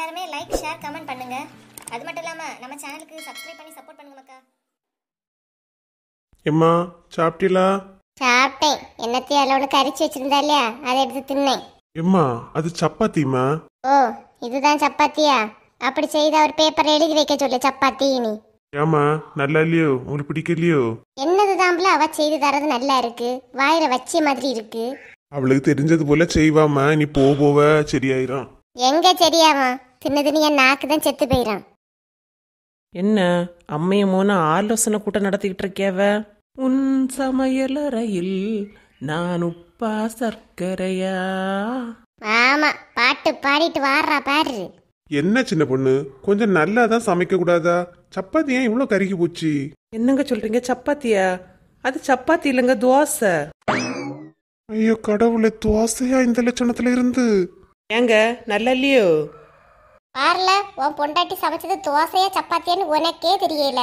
எல்லாருமே like share comment பண்ணுங்க. அது மட்டும் இல்லாம நம்ம சேனலுக்கு சப்ஸ்கிரைப் பண்ணி சப்போர்ட் பண்ணுங்க மக்கா. எம்மா சாப்பிட்டீங்களா? சாப்பிட்டேன். என்னத்தையும் அளவுல கரிச்சு வச்சிருந்தா இல்லையா, அதை எடுத்து தின்னேன். எம்மா அது சப்பாத்திமா. ஓ இதுதான் சப்பாத்தியா? அப்படி செய்த ஒரு பேப்பர் எழுதி வைக்க சொல்லு சப்பாத்தின்னு. ஏமா நல்லா இல்லையோ, உங்களுக்கு பிடிக்கலையோ? என்னதுதான்ல அவ செய்து தரது நல்லா இருக்கு, வாயில வச்ச மாதிரி இருக்கு. அவளுக்கு தெரிஞ்சது போல செய்வாமா, நீ போவ சரியாயிரும். எங்க சரியாவா, தின்னு என் நாக்கு தான் செத்து போயிடும். என்ன அம்மைய மோன ஆலோசனை கூட்டம் நடத்திக்கிட்டு இருக்கியாவ? உன் சமையலறையில் நான் உப்பா சர்க்கரையா? ஆமா பாட்டு பாடிட்டு வாடுறா பாரு. என்ன சின்ன பொண்ணு, கொஞ்சம் நல்லா தான் சமைக்க கூடாதா? சப்பாத்தி ஏன் இவ்வளவு கருகி போச்சு? என்னங்க சொல்றீங்க? சப்பாத்தியா? அது சப்பாத்தி இல்லைங்க, தோசை. ஐயோ கடவுளே, தோசையா இந்த லட்சணத்துல இருந்து? ஏங்க நல்லா இல்லையோ? பாருல உன் பொண்டாட்டி சமைச்சது தோசையா சப்பாத்தியான்னு உனக்கே தெரியல.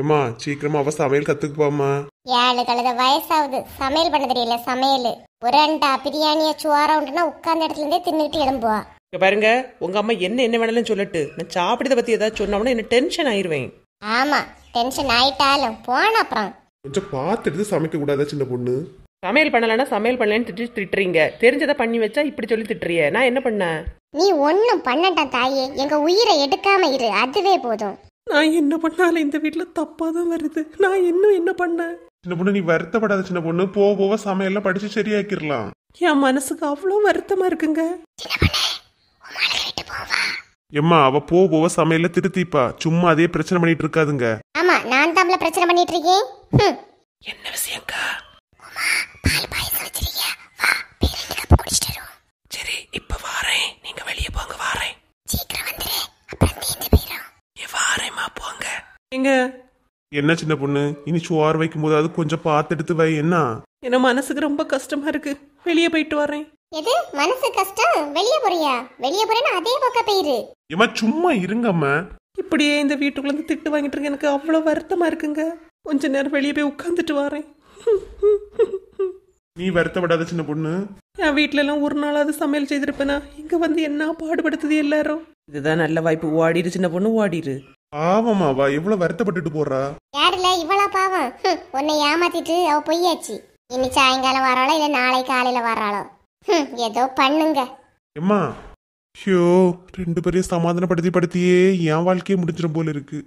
ஏமா சீக்கிரமா அவ சமையல் கத்துக்குப்பாமா. 7 கழுத வயசாகுது, சமையல் பண்ண தெரியல. சமையல் ஒரு அண்டா பிரியாணியா சுவாரா உண்டுனா உட்கார்ந்த இடத்துல இருந்தே தின்னுட்டு எழும்புவா. பாருங்க, உங்க அம்மா என்ன வேணாலும் சொல்லட்டு, நான் சாப்பிடுறத பத்தி ஏதாவது சொன்னோம்னா என்ன டென்ஷன் ஆயிருவேன். ஆமா டென்ஷன் ஆயிட்டாலும் போன அப்புறம் கொஞ்சம் பார்த்து எடுத்து சமைக்க கூடாதா சின்ன பொண்ணு? சமையல் பண்ணலன்னா சமையல் பண்ணலன்னு திட்டுறீங்க, தெரிஞ்சதை பண்ணி வச்சா இப்படி சொல்லி திட்டுறிய. நான் என்ன பண்ணேன்? நீ ஒன்னும் பண்ணட்டான் தாயே, எங்க உயிரை எடுக்காம இரு, அதுவே போதும். நான் என்ன பண்ணாலும் இந்த வீட்டுல தப்பாதான் வருது. நான் இன்னும் என்ன பண்ணேன்? சின்ன பொண்ணு நீ வருத்தப்படாத சின்ன பொண்ணு, போக சமையல்லாம் படிச்சு சரியாக்கிடலாம். என் மனசுக்கு அவ்வளோ வருத்தமா இருக்குங்க. எம்மா அவ போக சமையல்ல திருத்திப்பா, சும்மா அதே பிரச்சனை பண்ணிட்டு இருக்காதுங்க. ஆமா நான் தான் பிரச்சனை பண்ணிட்டு இருக்கேன். என்ன விஷயம்க்கா? சரி இப்ப வாரேன், நீங்க வெளியே போங்க. வாரேன், சீக்கிரம் வந்துரு, அப்புறம் தீந்து போயிடும். வாரேம்மா போங்க. எங்க என்ன சின்ன பொண்ணு, இனி சோறு வைக்கும் போது கொஞ்சம் பார்த்து எடுத்து வை. என்ன என்ன மனசுக்கு ரொம்ப கஷ்டமா இருக்கு, வெளியே போயிட்டு வரேன். எது மனசு கஷ்டம்? வெளியே போறியா? வெளியே போறேன்னா அதே பக்கம் போயிரு. ஏமா சும்மா இருங்கம்மா. இப்படியே இந்த வீட்டுக்குள்ள இருந்து திட்டு வாங்கிட்டு இருக்க எனக்கு அவ்வளவு வருத்தமா இருக்குங்க. கொஞ்ச நேரம் வெளியே போய் உட்காந்துட்டு வரேன். நீ வருத்தப்படாத சின்ன பொண்ணு. என் வீட்டுல எல்லாம் ஒரு நாளாவது சமையல் செய்திருப்பேனா? இங்க வந்து என்ன பாடுபடுத்துது எல்லாரும். இதுதான் நல்ல வாய்ப்பு, ஓடிடு சின்ன பொண்ணு ஓடிடு. ஆமாமாவா எவ்வளவு வருத்தப்பட்டுட்டு போறா. யாருல இவளா பாவம்? உன்னை ஏமாத்திட்டு அவ பொய்யாச்சு. இனி சாயங்காலம் வராளோ இல்ல நாளை காலையில வராளோ, ஏதோ பண்ணுங்க. எம்மா ஐயோ, 2 பேரையும் சமாதானப்படுத்தியே என் வாழ்க்கையே முடிஞ்சிடும் போல இருக்கு.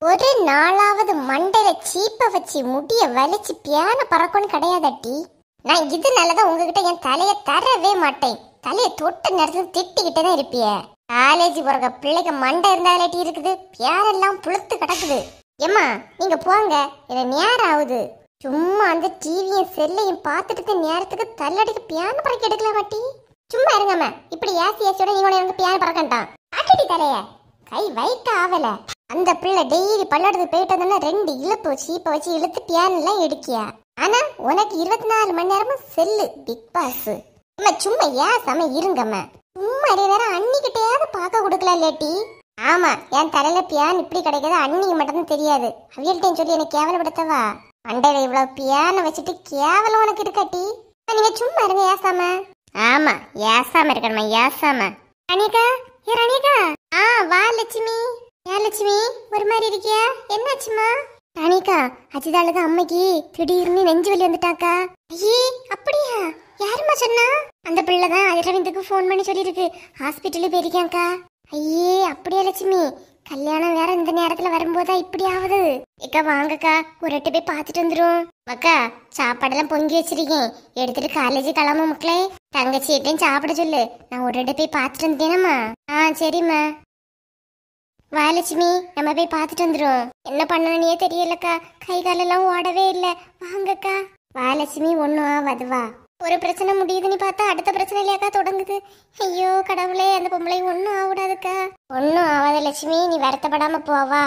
ஒரு நாளாவது மண்டையில சீப்ப வச்சு முடிய வலிச்சு பியான பறக்கணும் கிடையாதட்டி. நான் இது நல்லதா உங்ககிட்ட என் தலைய தரவே மாட்டேன். தலைய தொட்ட நேரத்துல திட்டிக்கிட்டே தான் இருப்பிய. காலேஜ் போற பிள்ளைக்கு மண்டை இருந்தாலே இருக்குது, பியாரெல்லாம் புளுத்து கிடக்குது. ஏம்மா நீங்க போங்க, என்ன நேரம் ஆகுது. சும்மா அந்த டிவியும் செல்லையும் பார்த்துட்டு நேரத்துக்கு தள்ளடிக்கு பியான பறக்க எடுக்கலாம் மாட்டி. சும்மா இருங்கம்மா, இப்படி ஏசி ஏசியோட நீங்க எனக்கு பியான பறக்கண்டாம். ஆட்டடி தலைய கை வைக்க ஆவல. அந்த பிள்ளை டெய்லி பள்ளாடத்துக்கு போயிட்டு வந்தோன்னா 2 இழுப்பு சீப்பை வச்சு இழுத்து பியான் எல்லாம் எடுக்கியா. ஆனா உனக்கு 24 மணி நேரமும் செல்லு பிக் பாஸ். சும்மா ஏன் சம இருங்கம்மா, சும்மா நிறைய நேரம் அன்னிக்கிட்டையாவது பார்க்க கொடுக்கலாம் இல்லாட்டி. ஆமா என் தலையில பியான் இப்படி கிடைக்காது, அன்னிக்கு மட்டும்தான் தெரியாது. அவியல்கிட்டையும் சொல்லி எனக்கு கேவலப்படுத்தவா? மண்டையில இவ்வளவு பியானை வச்சுட்டு கேவலம் உனக்கு இருக்காட்டி. நீங்க சும்மா இருங்க ஏசாம. ஆமா ஏசாம இருக்கணுமா, ஏசாம. ரணிகா ஏ ரணிகா. வா லட்சுமி. ஏன் லட்சுமி ஒரு மாதிரி இருக்கியா? என்னாச்சுமா? ரணிகா அஜிதாளுக்கு அம்மைக்கு திடீர்னு நெஞ்சு வலி வந்துட்டாக்கா. ஐயே அப்படியா? யாருமா சொன்னா? அந்த பிள்ளைதான் அரவிந்துக்கு போன் பண்ணி சொல்லிருக்கு, ஹாஸ்பிட்டலுக்கு போயிருக்காக்கா. ஐயே அப்படியா லட்சுமி? கல்யாணம் வேற இந்த நேரத்துல வரும்போதா இப்படி ஆகுது? ஏக்கா வாங்கக்கா, ஒரு 8 போய் பார்த்துட்டு வந்துரும். அக்கா சாப்பாடெல்லாம் பொங்கி வச்சிருக்கேன், எடுத்துட்டு காலேஜ் கிளம்ப மக்களே. தங்கச்சிட்டையும் சாப்பிட சொல்லு, நான் ஒரு 8 போய் பார்த்துட்டு வந்துட்டேனம்மா. சரிம்மா. வா லட்சுமி, நம்ம போய் பார்த்துட்டு வந்துரும். என்ன பண்ணனே தெரியலக்கா, கை காலெல்லாம் ஓடவே இல்லை. வாங்கக்கா. வா லட்சுமி, ஒன்னும் ஆகாது வா. ஒரு பிரச்சனை முடியுதுன்னு பார்த்தா அடுத்த பிரச்சனை இல்லையாக்கா தொடங்குது. ஐயோ கடவுளே, அந்த பொம்பளை ஒன்னும் ஆகக்கூடாதுக்கா. ஒன்னும் ஆகாத லட்சுமி, நீ வருத்தப்படாம போவா.